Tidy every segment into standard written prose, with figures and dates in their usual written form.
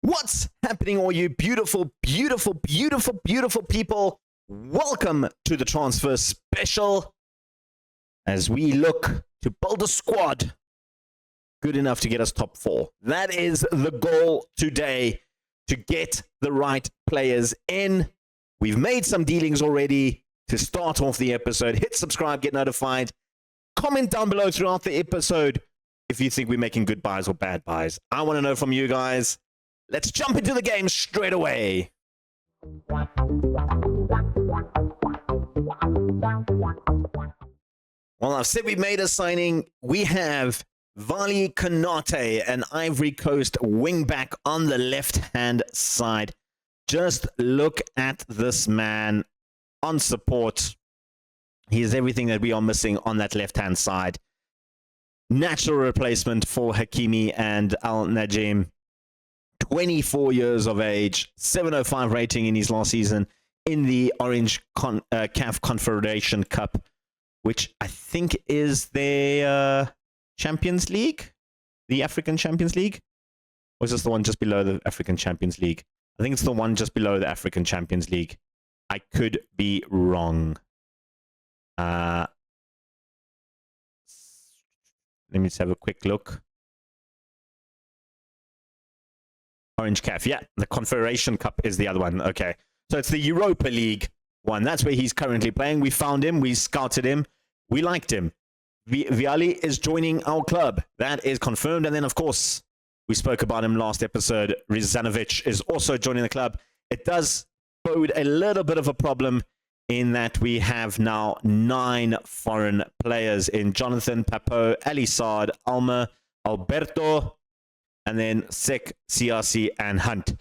What's happening, all you beautiful, beautiful, beautiful, beautiful people? Welcome to the transfer special as we look to build a squad good enough to get us top 4. That is the goal today, to get the right players in. We've made some dealings already to start off the episode. Hit subscribe, get notified. Comment down below throughout the episode if you think we're making good buys or bad buys. I want to know from you guys. Let's jump into the game straight away. Well, I've said we made a signing. We have Vali Konate, an Ivory Coast wingback on the left-hand side. Just look at this man on support. He is everything that we are missing on that left-hand side. Natural replacement for Hakimi and Al Najim. 24 years of age, 705 rating in his last season in the Orange CAF Confederation Cup, which I think is their Champions League, the African Champions League. Or is this the one just below the African Champions League? I think it's the one just below the African Champions League. I could be wrong. Let me just have a quick look. Orange CAF, yeah, the Confederation Cup is the other one. Okay, so it's the Europa League one. That's where he's currently playing. We found him, we scouted him, we liked him. Viali is joining our club. That is confirmed. And then, of course, we spoke about him last episode. Rizanovic is also joining the club. It does bode a little bit of a problem in that we have now 9 foreign players in Jonathan, Papo, Alisad, Alma, Alberto, and then Sek, Siasi, and Hunt.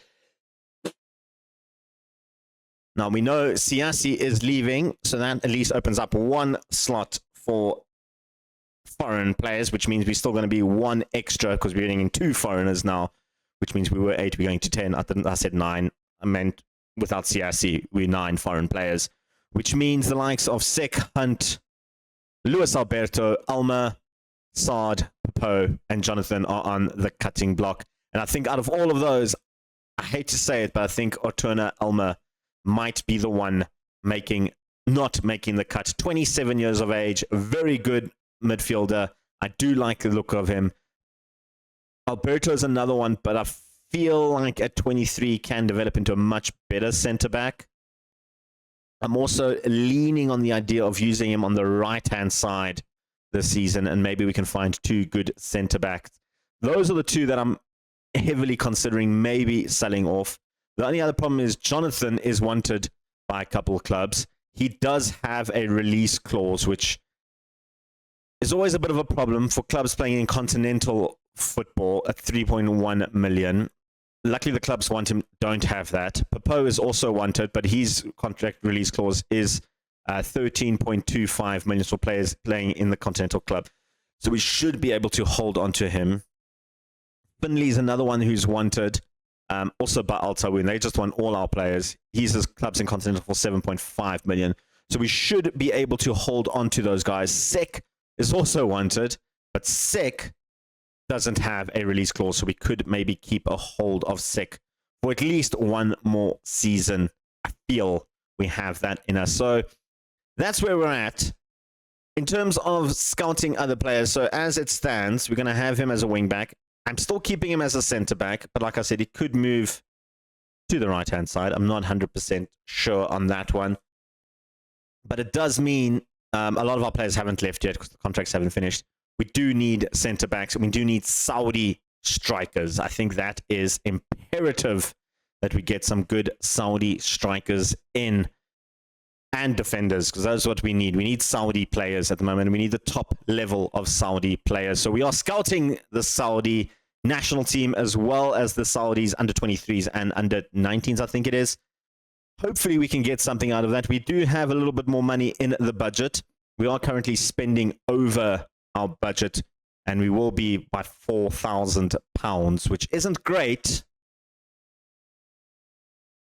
Now, we know Siasi is leaving, so that at least opens up 1 slot for foreign players, which means we're still going to be 1 extra because we're getting in 2 foreigners now, which means we were 8, we're going to 10. I said 9. I meant without Siasi, we're 9 foreign players, which means the likes of Sek, Hunt, Luis Alberto, Alma, Saad, Papo, and Jonathan are on the cutting block. And I think out of all of those, I hate to say it, but I think Ortuna Alma might be the one not making the cut. 27 years of age, very good midfielder. I do like the look of him. Alberto is another one, but I feel like at 23 can develop into a much better centre-back. I'm also leaning on the idea of using him on the right-hand side this season, and maybe we can find 2 good centre-backs. Those are the 2 that I'm heavily considering maybe selling off. The only other problem is Jonathan is wanted by a couple of clubs. He does have a release clause, which is always a bit of a problem for clubs playing in continental football at 3.1 million. Luckily, the clubs don't have that. Papo is also wanted, but his contract release clause is 13.25 million for players playing in the Continental Club. So we should be able to hold on to him. Finley's another one who's wanted, also by Altawin. They just want all our players. He's his clubs in Continental for 7.5 million. So we should be able to hold on to those guys. Sek is also wanted, but Sek doesn't have a release clause, so we could maybe keep a hold of Sek for at least 1 more season. I feel we have that in us. So that's where we're at. In terms of scouting other players, so as it stands, we're going to have him as a wing-back. I'm still keeping him as a centre-back, but like I said, he could move to the right-hand side. I'm not 100% sure on that one. But it does mean a lot of our players haven't left yet because the contracts haven't finished. We do need centre-backs, and we do need Saudi strikers. I think that is imperative that we get some good Saudi strikers in. And defenders, because that's what we need. We need Saudi players at the moment. We need the top level of Saudi players. So we are scouting the Saudi national team as well as the Saudis under 23s and under 19s, I think it is. Hopefully we can get something out of that. We do have a little bit more money in the budget. We are currently spending over our budget, and we will be by £4,000, which isn't great.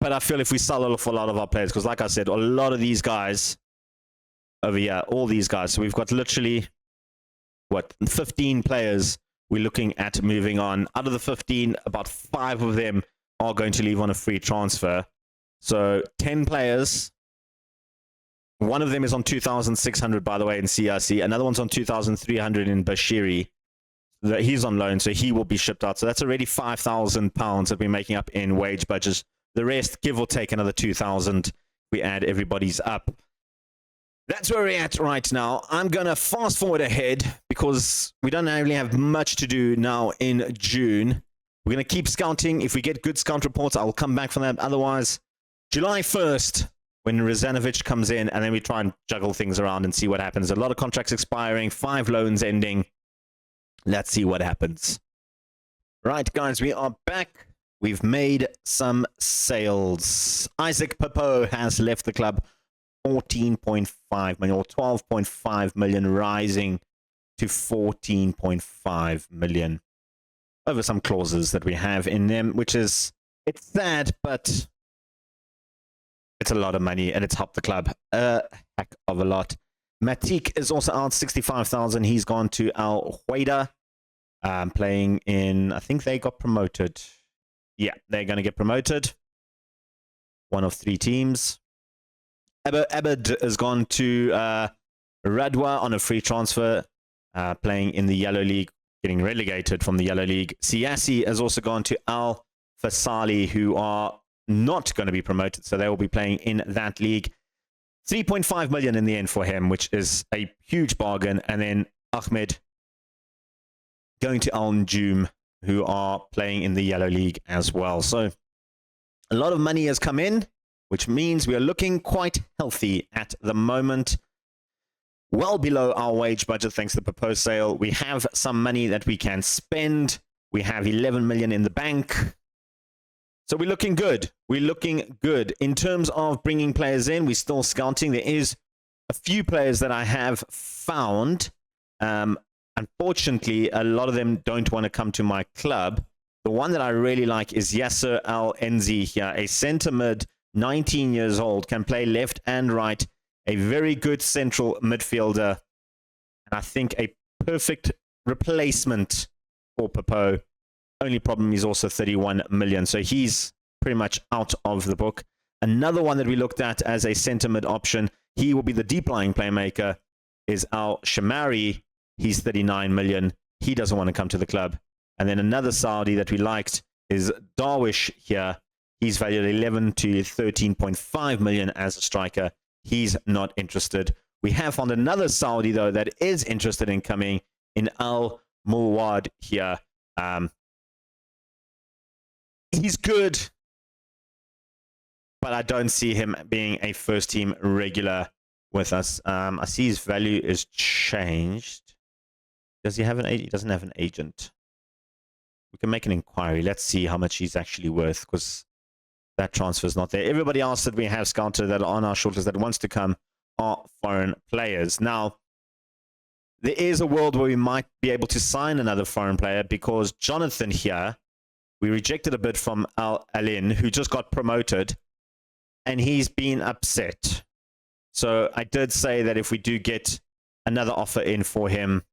But I feel if we sell off a lot of our players, because like I said, a lot of these guys over here, all these guys, so we've got literally, 15 players we're looking at moving on. Out of the 15, about 5 of them are going to leave on a free transfer. So 10 players. One of them is on 2,600, by the way, in CRC. Another one's on 2,300 in Bashiri. He's on loan, so he will be shipped out. So that's already £5,000 that we're making up in wage budgets. The rest, give or take another 2,000. We add everybody's up. That's where we're at right now. I'm going to fast forward ahead because we don't really have much to do now in June. We're going to keep scouting. If we get good scout reports, I'll come back from that. Otherwise, July 1st, when Rezanovic comes in, and then we try and juggle things around and see what happens. A lot of contracts expiring, 5 loans ending. Let's see what happens. Right, guys, we are back. We've made some sales. Isaac Papo has left the club. 14.5 million or 12.5 million, rising to 14.5 million over some clauses that we have in them, which is, it's sad, but it's a lot of money and it's helped the club a heck of a lot. Matik is also out 65,000. He's gone to Al Hueda, playing in, I think they got promoted. Yeah, they're going to get promoted. One of 3 teams. Abed has gone to Radwa on a free transfer, playing in the Yellow League, getting relegated from the Yellow League. Siasi has also gone to Al Fasali, who are not going to be promoted, so they will be playing in that league. 3.5 million in the end for him, which is a huge bargain. And then Ahmed going to Al Njum, who are playing in the Yellow League as well. So a lot of money has come in, which means we are looking quite healthy at the moment. Well below our wage budget, thanks to the proposed sale. We have some money that we can spend. We have 11 million in the bank. So we're looking good. We're looking good. In terms of bringing players in, we're still scouting. There is a few players that I have found. Unfortunately, a lot of them don't want to come to my club. The one that I really like is Yasser Al-Enzi here, a centre mid, 19 years old, can play left and right, a very good central midfielder, and I think a perfect replacement for Papo. Only problem, he's also 31 million, so he's pretty much out of the book. Another one that we looked at as a centre mid option, he will be the deep lying playmaker, is Al Shamari. He's 39 million. He doesn't want to come to the club. And then another Saudi that we liked is Darwish here. He's valued 11 to 13.5 million as a striker. He's not interested. We have found another Saudi, though, that is interested in coming in Al Muwad here. He's good, but I don't see him being a first-team regular with us. I see his value is changed. Does he have an agent? He doesn't have an agent. We can make an inquiry. Let's see how much he's actually worth, because that transfer is not there. Everybody else that we have scouted that are on our shortlist that wants to come are foreign players. Now, there is a world where we might be able to sign another foreign player, because Jonathan here, we rejected a bid from Al Alin, who just got promoted, and he's been upset. So I did say that if we do get another offer in for him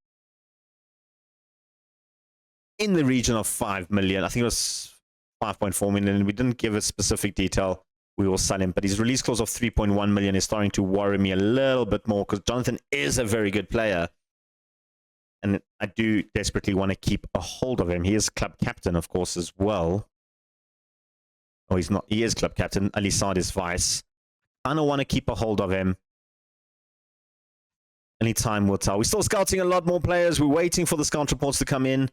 in the region of 5 million, I think it was 5.4 million, we didn't give a specific detail, we will sell him. But his release clause of 3.1 million is starting to worry me a little bit more, because Jonathan is a very good player. And I do desperately want to keep a hold of him. He is club captain, of course, as well. Oh, he's not. He is club captain. Ali Saad is vice. I don't want to keep a hold of him. Any time will tell. We're still scouting a lot more players. We're waiting for the scout reports to come in.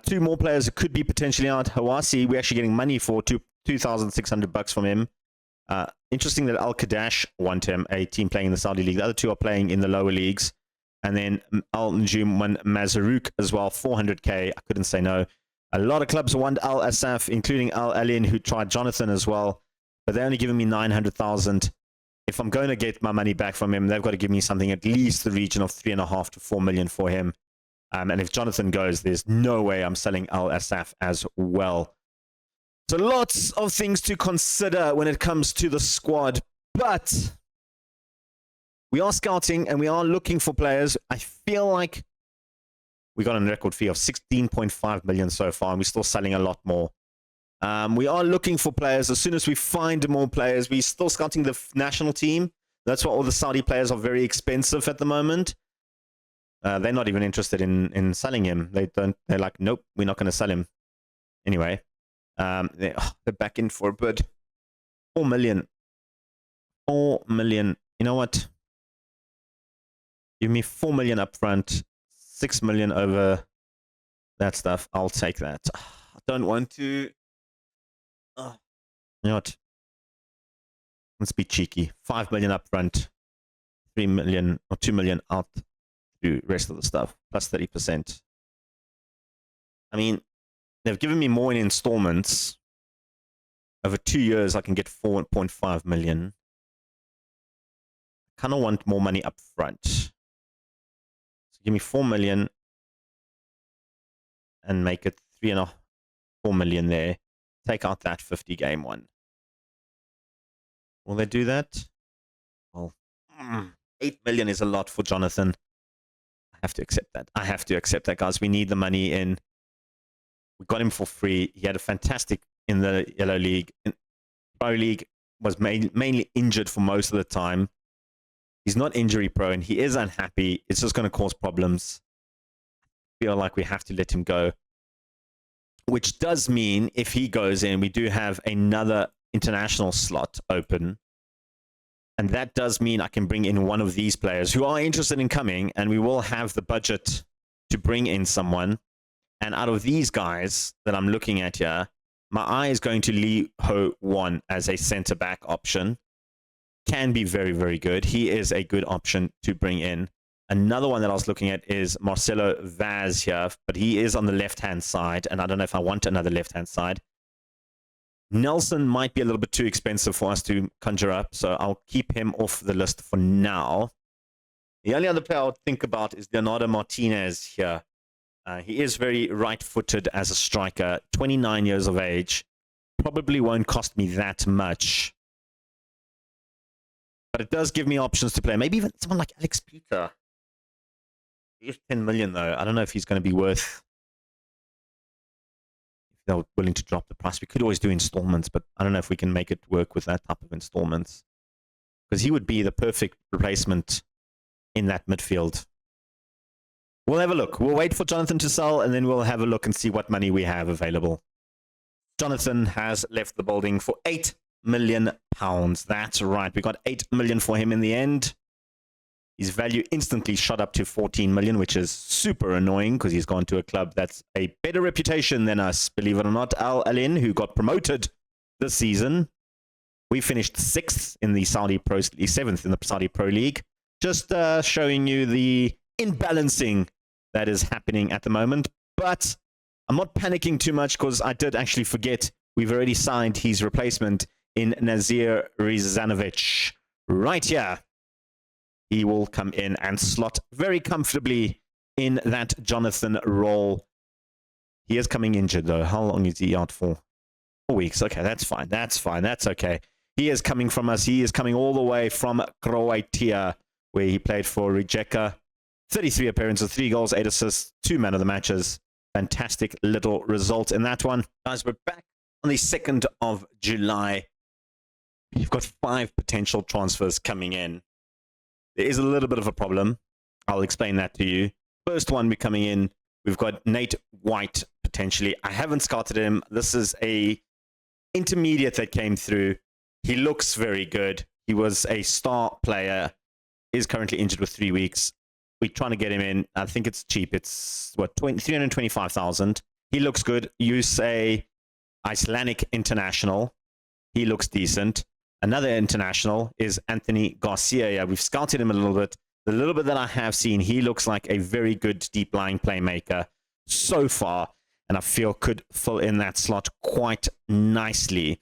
2 more players could be potentially out. Hawasi, we're actually getting money for $2,600 from him. Interesting that Al Kadash want him, a team playing in the Saudi League. The other 2 are playing in the lower leagues. And then Al Njum won Mazaruk as well, 400k. I couldn't say no. A lot of clubs want Al Asaf, including Al Alin, who tried Jonathan as well. But they're only giving me 900,000. If I'm going to get my money back from him, they've got to give me something at least the region of 3.5 to 4 million for him. And if Jonathan goes, there's no way I'm selling Al Asaf as well. So lots of things to consider when it comes to the squad. But we are scouting and we are looking for players. I feel like we got a record fee of 16.5 million so far, and we're still selling a lot more. We are looking for players. As soon as we find more players, we're still scouting the national team. That's why all the Saudi players are very expensive at the moment. They're not even interested in selling him. They're like, nope, we're not going to sell him. Anyway, they're back in for a bid. 4 million. 4 million. You know what? Give me 4 million up front, 6 million over that stuff. I'll take that. I don't want to. You know what? Let's be cheeky. 5 million up front, 3 million or 2 million out to rest of the stuff, plus 30%. I mean, they've given me more in installments. Over 2 years, I can get 4.5 million. I kind of want more money up front. So give me 4 million and make it 4 million there. Take out that 50 game one. Will they do that? Well, 8 million is a lot for Jonathan. I have to accept that. I have to accept that, guys. We need the money in. We got him for free. He had a fantastic in the Yellow League. In Pro League was mainly injured for most of the time. He's not injury prone. He is unhappy. It's just going to cause problems. I feel like we have to let him go. Which does mean if he goes in, we do have another international slot open. And that does mean I can bring in one of these players who are interested in coming, and we will have the budget to bring in someone. And out of these guys that I'm looking at here, my eye is going to Lee Ho Won as a centre-back option. Can be very, very good. He is a good option to bring in. Another one that I was looking at is Marcelo Vaz here, but he is on the left-hand side, and I don't know if I want another left-hand side. Nelson might be a little bit too expensive for us to conjure up, so I'll keep him off the list for now. The only other player I would think about is Leonardo Martinez here. He is very right-footed as a striker, 29 years of age. Probably won't cost me that much. But it does give me options to play. Maybe even someone like Alex Peter. He's 10 million, though. I don't know if he's going to be worth... If they're willing to drop the price. We could always do installments, but I don't know if we can make it work with that type of installments. Because he would be the perfect replacement in that midfield. We'll have a look. We'll wait for Jonathan to sell, and then we'll have a look and see what money we have available. Jonathan has left the building for £8 million. That's right. We got 8 million for him in the end. His value instantly shot up to 14 million, which is super annoying because he's gone to a club that's a better reputation than us, believe it or not. Al Alin, who got promoted this season. We finished 6th in the Saudi Pro, 7th in the Saudi Pro League. Just showing you the imbalancing that is happening at the moment. But I'm not panicking too much because I did actually forget we've already signed his replacement in Nazir Rizanovic. Right here. He will come in and slot very comfortably in that Jonathan role. He is coming injured, though. How long is he out for? 4 weeks. Okay, that's fine. That's fine. That's okay. He is coming from us. He is coming all the way from Croatia, where he played for Rijeka. 33 appearances, 3 goals, 8 assists, 2 man of the matches. Fantastic little result in that one. Guys, we're back on the 2nd of July. You've got 5 potential transfers coming in. There is a little bit of a problem. I'll explain that to you. First one we're coming in, we've got Nate White, potentially. I haven't scouted him. This is a intermediate that came through. He looks very good. He was a star player. Is currently injured with 3 weeks. We're trying to get him in. I think it's cheap. It's, what, 325,000. He looks good. You say Icelandic international. He looks decent. Another international is Anthony Garcia. We've scouted him a little bit. The little bit that I have seen, he looks like a very good deep-lying playmaker so far, and I feel could fill in that slot quite nicely.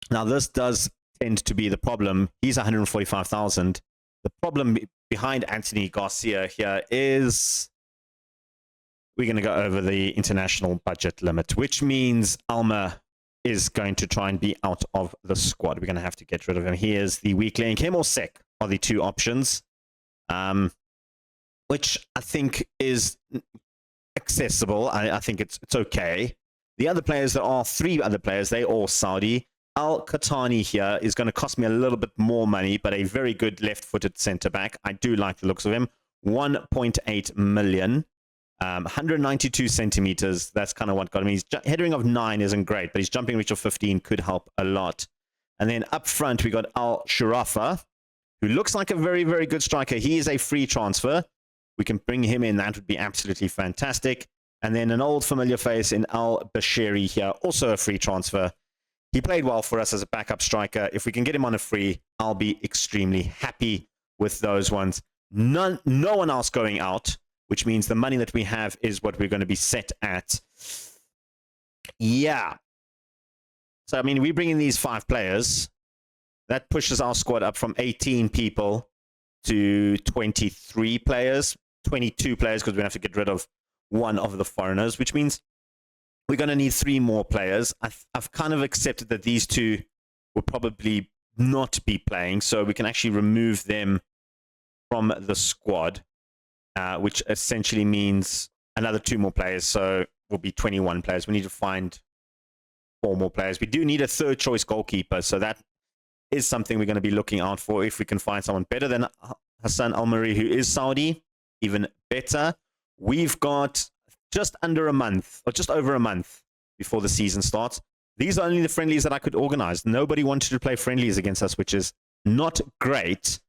Now, this does tend to be the problem. He's 145,000. The problem behind Anthony Garcia here is we're going to go over the international budget limit, which means Alma is going to try and be out of the squad. We're going to have to get rid of him. He is the weak link. Him or Sek are the 2 options, which I think is accessible. I think it's okay. The other players, there are 3 other players. They all Saudi. Al-Qahtani here is going to cost me a little bit more money, but a very good left-footed centre-back. I do like the looks of him. 1.8 million. 192 centimeters. That's kind of what got him. His headering of 9 isn't great, but his jumping reach of 15 could help a lot. And then up front, we got Al-Sharafa, who looks like a very, very good striker. He is a free transfer. We can bring him in. That would be absolutely fantastic. And then an old familiar face in Al-Bashiri here, also a free transfer. He played well for us as a backup striker. If we can get him on a free, I'll be extremely happy with those ones. No one else going out, which means the money that we have is what we're going to be set at. Yeah. So, I mean, we bring in these 5 players. That pushes our squad up from 18 people to 23 players, 22 players, because we have to get rid of one of the foreigners, which means we're going to need 3 more players. I've kind of accepted that these 2 will probably not be playing, so we can actually remove them from the squad, which essentially means another 2 more players, so we'll be 21 players. We need to find 4 more players. We do need a 3rd choice goalkeeper, so that is something we're going to be looking out for. If we can find someone better than Hassan Al-Mari, who is Saudi, even better. We've got just under a month, or just over a month before the season starts. These are only the friendlies that I could organize. Nobody wanted to play friendlies against us, which is not great.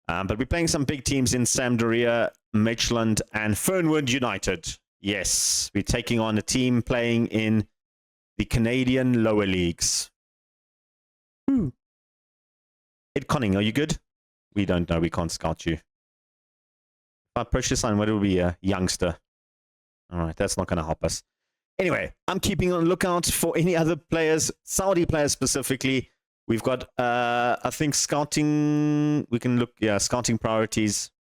But we're playing some big teams in Sampdoria, Midtjylland, and Fernwood United. Yes, we're taking on a team playing in the Canadian lower leagues. Ed Conning, are you good? We don't know. We can't scout you. If I push this on, what will be a youngster? All right, that's not going to help us. Anyway, I'm keeping on lookout for any other players, Saudi players specifically. We've got, I think, scouting. We can look, yeah, scouting priorities.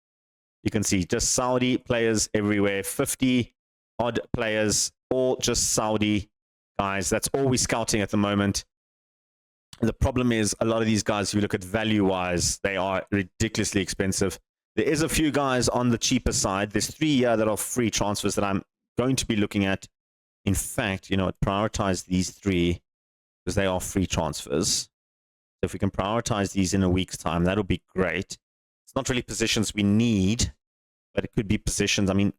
You can see just Saudi players everywhere. 50-odd players, all just Saudi guys. That's all we're scouting at the moment. The problem is a lot of these guys, if you look at value-wise, they are ridiculously expensive. There is a few guys on the cheaper side. There's 3 here that are free transfers that I'm going to be looking at. In fact, you know, prioritize these 3 because they are free transfers. So if we can prioritize these in a week's time, that'll be great. It's not really positions we need, but it could be positions. I mean,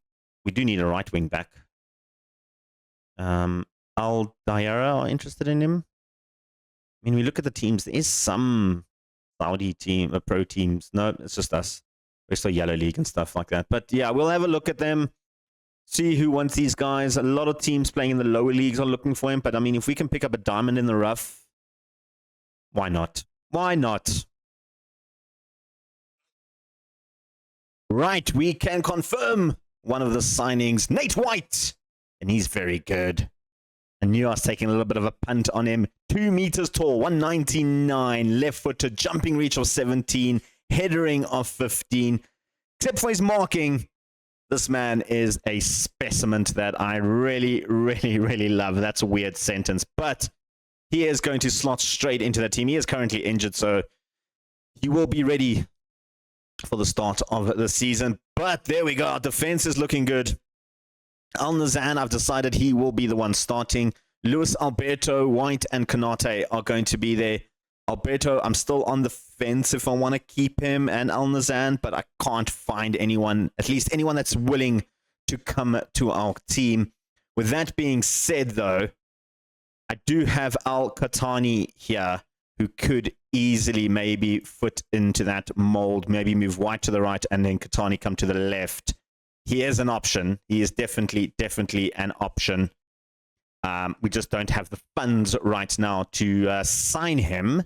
we do need a right wing back. Al Dayara are interested in him. I mean, we look at the teams. There is some Saudi team, pro teams. No, it's just us. We're still Yellow League and stuff like that. But yeah, we'll have a look at them. See who wants these guys. A lot of teams playing in the lower leagues are looking for him. But I mean, if we can pick up a diamond in the rough, why not? Why not? Right, we can confirm one of the signings, Nate White. And he's very good. And New York's taking a little bit of a punt on him. 2 meters tall, 199, left-footed, jumping reach of 17, headering of 15. Except for his marking, this man is a specimen that I really, really, really love. That's a weird sentence, but he is going to slot straight into the team. He is currently injured, so he will be ready for the start of the season. But there we go. Our defense is looking good. Al-Nazan, I've decided he will be the one starting. Luis Alberto, White, and Kanate are going to be there. Alberto, I'm still on the fence if I want to keep him and Al-Nazan, but I can't find anyone, at least anyone that's willing to come to our team. With that being said, though, I do have Al-Qahtani here, who could easily maybe fit into that mold, maybe move White to the right and then Qahtani come to the left. He is an option. He is definitely an option. We just don't have the funds right now to sign him.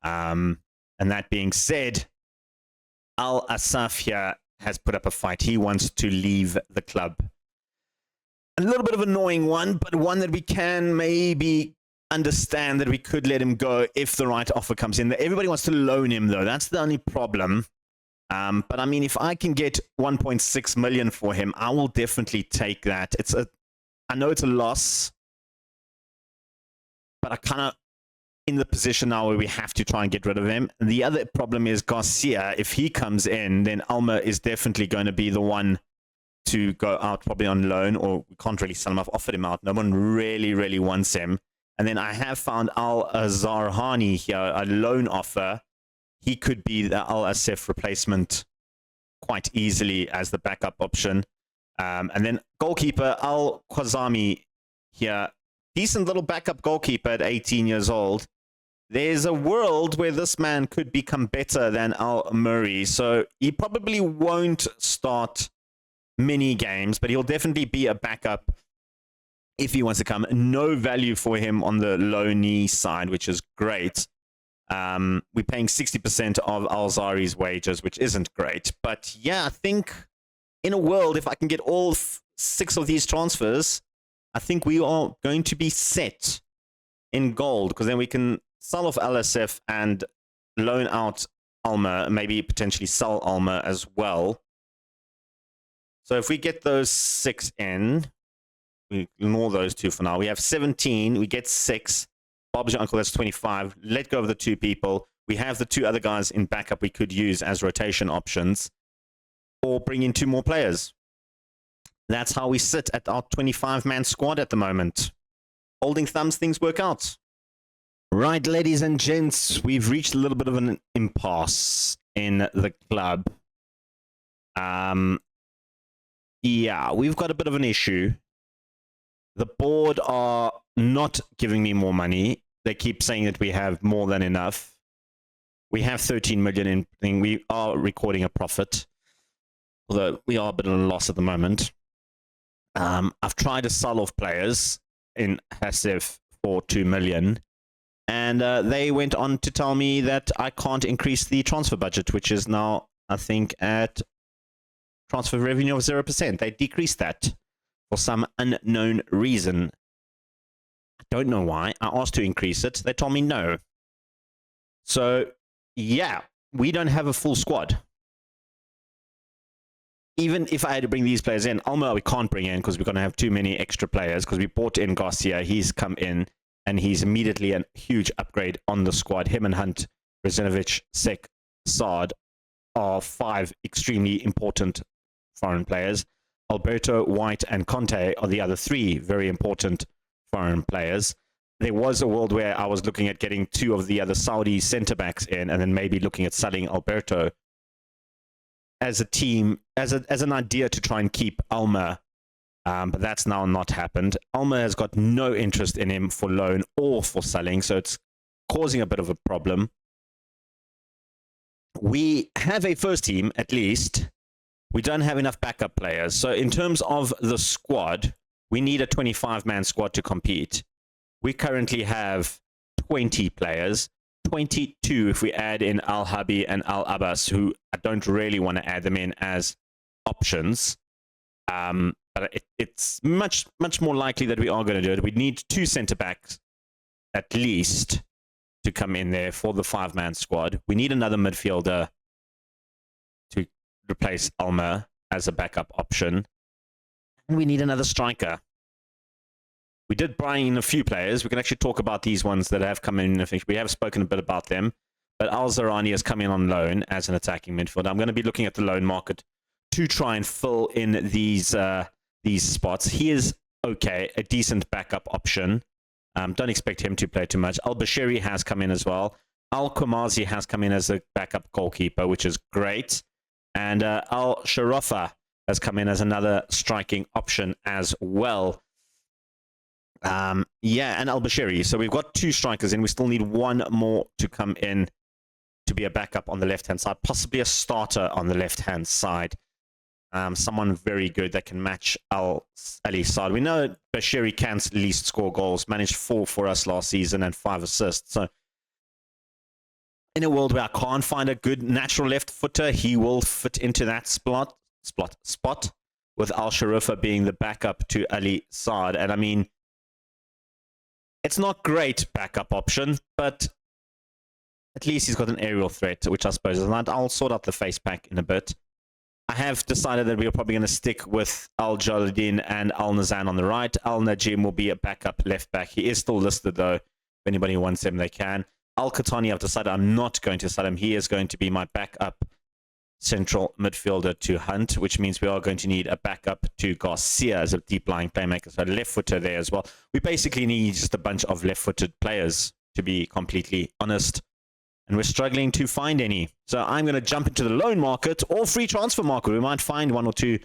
And that being said, Al Asaf here has put up a fight. He wants to leave the club. A little bit of an annoying one, but one that we can maybe understand that we could let him go if the right offer comes in. Everybody wants to loan him, though. That's the only problem. But I mean, if I can get 1.6 million for him, I will definitely take that. I know it's a loss, but I kind of in the position now where we have to try and get rid of him. And the other problem is Garcia. If he comes in, then Alma is definitely going to be the one to go out probably on loan, or we can't really sell him. I've offered him out. No one really wants him. And then I have found Al Zarhani here, a loan offer. He could be the Al Asif replacement quite easily as the backup option. And then goalkeeper Al Kwazami here, decent little backup goalkeeper at 18 years old. There's a world where this man could become better than Al Murray. So he probably won't start many games, but he'll definitely be a backup if he wants to come. No value for him on the loanee side, which is great. We're paying 60% of Al-Zari's wages, which isn't great. But yeah, I think in a world, if I can get all 6 of these transfers, I think we are going to be set in gold, because then we can sell off LSF and loan out Alma, maybe potentially sell Alma as well. So if we get those 6 in, we ignore those 2 for now. We have 17, we get 6. Bob's your uncle, that's 25. Let go of the 2 people. We have the 2 other guys in backup we could use as rotation options, or bring in 2 more players. That's how we sit at our 25-man squad at the moment. Holding thumbs, things work out. Right, ladies and gents, we've reached a little bit of an impasse in the club. Yeah, we've got a bit of an issue. The board are not giving me more money. They keep saying that we have more than enough. We have 13 million in. We are recording a profit, although we are a bit of a loss at the moment. I've tried to sell off players in Hasif for 2 million. And they went on to tell me that I can't increase the transfer budget, which is now, I think, at transfer revenue of 0%. They decreased that for some unknown reason. I don't know why. I asked to increase it. They told me no. So, yeah, we don't have a full squad. Even if I had to bring these players in, Alma we can't bring in because we're going to have too many extra players, because we bought in Garcia. He's come in, and he's immediately a huge upgrade on the squad. Him and Hunt, Rezinovic, Sek, Saad are 5 extremely important foreign players. Alberto, White, and Conte are the other 3 very important foreign players. There was a world where I was looking at getting 2 of the other Saudi centre-backs in, and then maybe looking at selling Alberto as a team, as an idea to try and keep Alma. But that's now not happened. Alma has got no interest in him for loan or for selling, so it's causing a bit of a problem. We have a first team, at least. We don't have enough backup players. So in terms of the squad, we need a 25-man squad to compete. We currently have 20 players, 22 if we add in Al-Habi and Al-Abbas, who I don't really want to add them in as options. But it's much more likely that we are going to do it. We need 2 centre-backs at least to come in there for the 5-man squad. We need another midfielder to replace Alma as a backup option. And we need another striker. We did buy in a few players. We can actually talk about these ones that have come in. I think we have spoken a bit about them. But Al-Zarani has come in on loan as an attacking midfielder. I'm going to be looking at the loan market to try and fill in these spots. He is okay, a decent backup option. Don't expect him to play too much. Al-Bashiri has come in as well. Al-Kumazi has come in as a backup goalkeeper, which is great. And Al-Sharafa has come in as another striking option as well. Yeah, and Al-Bashiri. So we've got 2 strikers in. We still need 1 more to come in to be a backup on the left-hand side, possibly a starter on the left-hand side. Someone very good that can match Ali Saad. We know Bashiri can at least score goals, managed 4 for us last season and 5 assists. So in a world where I can't find a good natural left footer, he will fit into that spot with Al-Sharafa being the backup to Ali Saad. And I mean, it's not great backup option, but at least he's got an aerial threat, which I suppose is not. I'll sort out the face pack in a bit. I have decided that we're probably going to stick with Al-Jaladin and Al-Nazan on the right. Al-Najim will be a backup left back. He is still listed, though. If anybody wants him, they can. Al-Qatani, I've decided I'm not going to sell him. He is going to be my backup central midfielder to Hunt, which means we are going to need a backup to Garcia as a deep-lying playmaker. So left-footer there as well. We basically need just a bunch of left-footed players, to be completely honest. And we're struggling to find any. So I'm going to jump into the loan market or free transfer market. We might find one or two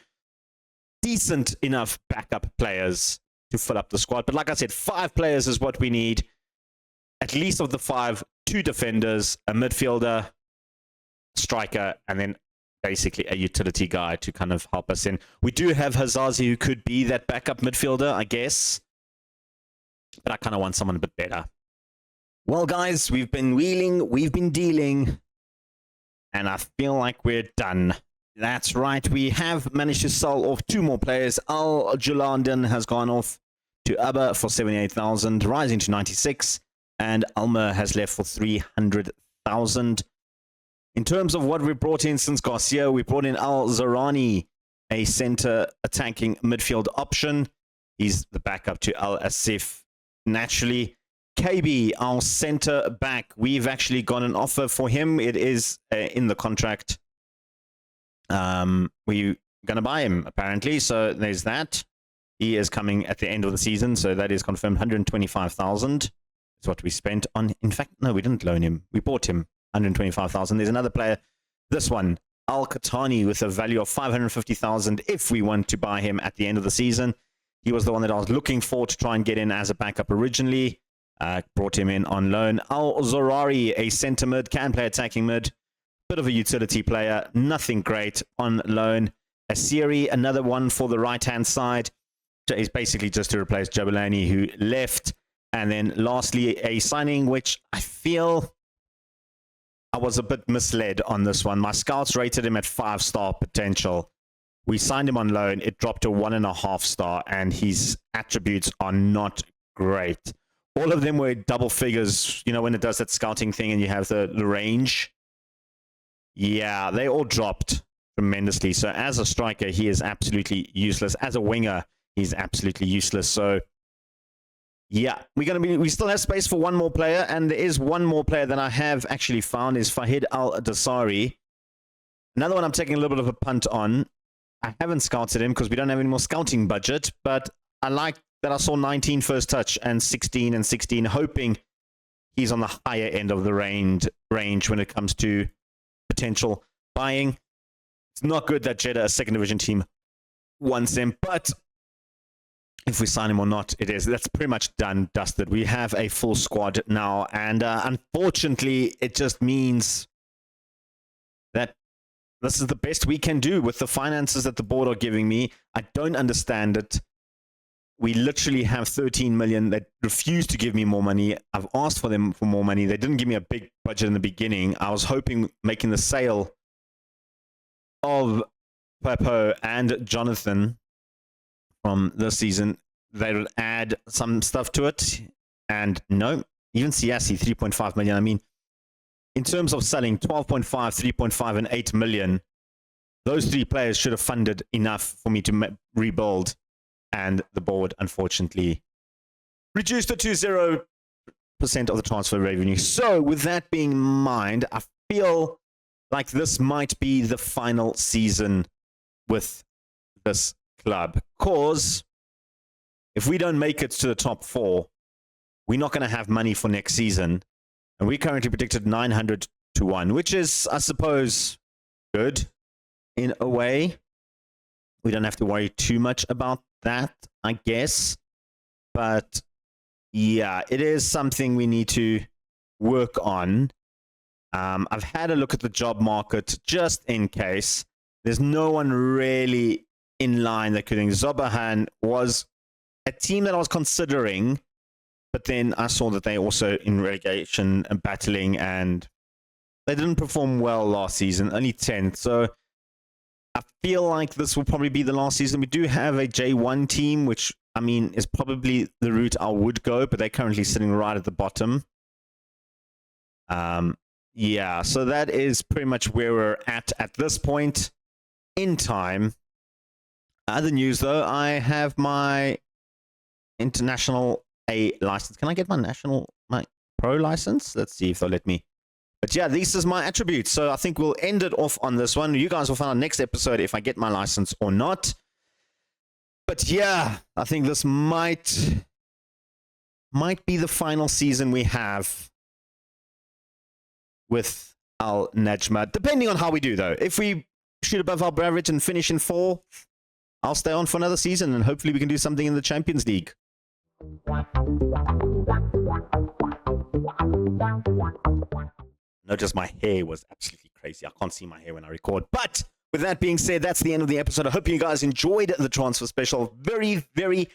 decent enough backup players to fill up the squad. But like I said, 5 players is what we need. At least of the 5, 2 defenders, a midfielder, striker, and then basically a utility guy to kind of help us in. We do have Hazazi, who could be that backup midfielder, I guess. But I kind of want someone a bit better. Well, guys, we've been wheeling, we've been dealing, and I feel like we're done. That's right, we have managed to sell off 2 more players. Al Julandan has gone off to Abba for 78,000, rising to 96, and Almer has left for 300,000. In terms of what we brought in since Garcia, we brought in Al Zarani, a center attacking midfield option. He's the backup to Al Asif, naturally. KB, our center back, we've actually got an offer for him. It is in the contract. We're going to buy him, apparently. So there's that. He is coming at the end of the season. So that is confirmed. 125,000 is what we spent on. In fact, no, we didn't loan him. We bought him. 125,000. There's another player, this one, Al Qatani, with a value of 550,000 if we want to buy him at the end of the season. He was the one that I was looking for to try and get in as a backup originally. Brought him in on loan. Al Zorari, a centre mid, can play attacking mid. Bit of a utility player, nothing great, on loan. Asiri, another one for the right-hand side. So he's basically just to replace Jabulani, who left. And then lastly, a signing which I feel I was a bit misled on this one. My scouts rated him at 5-star potential. We signed him on loan. It dropped to 1.5 star, and his attributes are not great. All of them were double figures, you know, when it does that scouting thing and you have the range. Yeah, they all dropped tremendously. So as a striker, he is absolutely useless. As a winger, he's absolutely useless. So yeah, we still have space for one more player, and there is one more player that I have actually found is Fahid Al-Dasari. Another one I'm taking a little bit of a punt on. I haven't scouted him because we don't have any more scouting budget, but I like that I saw 19 first touch and 16 and 16, hoping he's on the higher end of the range when it comes to potential buying. It's not good that Jeddah, a second division team, wants him, but if we sign him or not, that's pretty much done, dusted. We have a full squad now, and unfortunately, it just means that this is the best we can do with the finances that the board are giving me. I don't understand it. We literally have 13 million that refuse to give me more money. I've asked for them for more money. They didn't give me a big budget in the beginning. I was hoping making the sale of Pepo and Jonathan from this season, they would add some stuff to it. And no, even Siasi, 3.5 million. I mean, in terms of selling 12.5, 3.5, and 8 million, those 3 players should have funded enough for me to rebuild. And the board, unfortunately, reduced it to 0% of the transfer revenue. So with that being in mind, I feel like this might be the final season with this club. Because if we don't make it to the top 4, we're not going to have money for next season. And we currently predicted 900 to 1, which is, I suppose, good in a way. We don't have to worry too much about that, I guess. But yeah, it is something we need to work on. I've had a look at the job market just in case. There's no one really in line that could think. Zobahan was a team that I was considering, but then I saw that they also in relegation and battling, and they didn't perform well last season, only 10th. So I feel like this will probably be the last season. We do have a J1 team, which, I mean, is probably the route I would go, but they're currently sitting right at the bottom. Yeah, so that is pretty much where we're at this point in time. Other news, though, I have my international A license. Can I get my pro license? Let's see if they'll let me But yeah, this is my attributes. So I think we'll end it off on this one. You guys will find out next episode if I get my license or not. But yeah, I think this might be the final season we have with Al Najma, depending on how we do, though. If we shoot above our average and finish in 4th, I'll stay on for another season, and hopefully we can do something in the Champions League. Notice my hair was absolutely crazy. I can't see my hair when I record. But with that being said, that's the end of the episode. I hope you guys enjoyed the transfer special. Very, very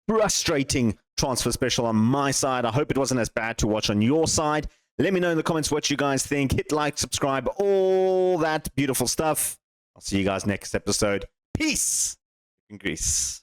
frustrating transfer special on my side. I hope it wasn't as bad to watch on your side. Let me know in the comments what you guys think. Hit like, subscribe, all that beautiful stuff. I'll see you guys next episode. Peace in Greece.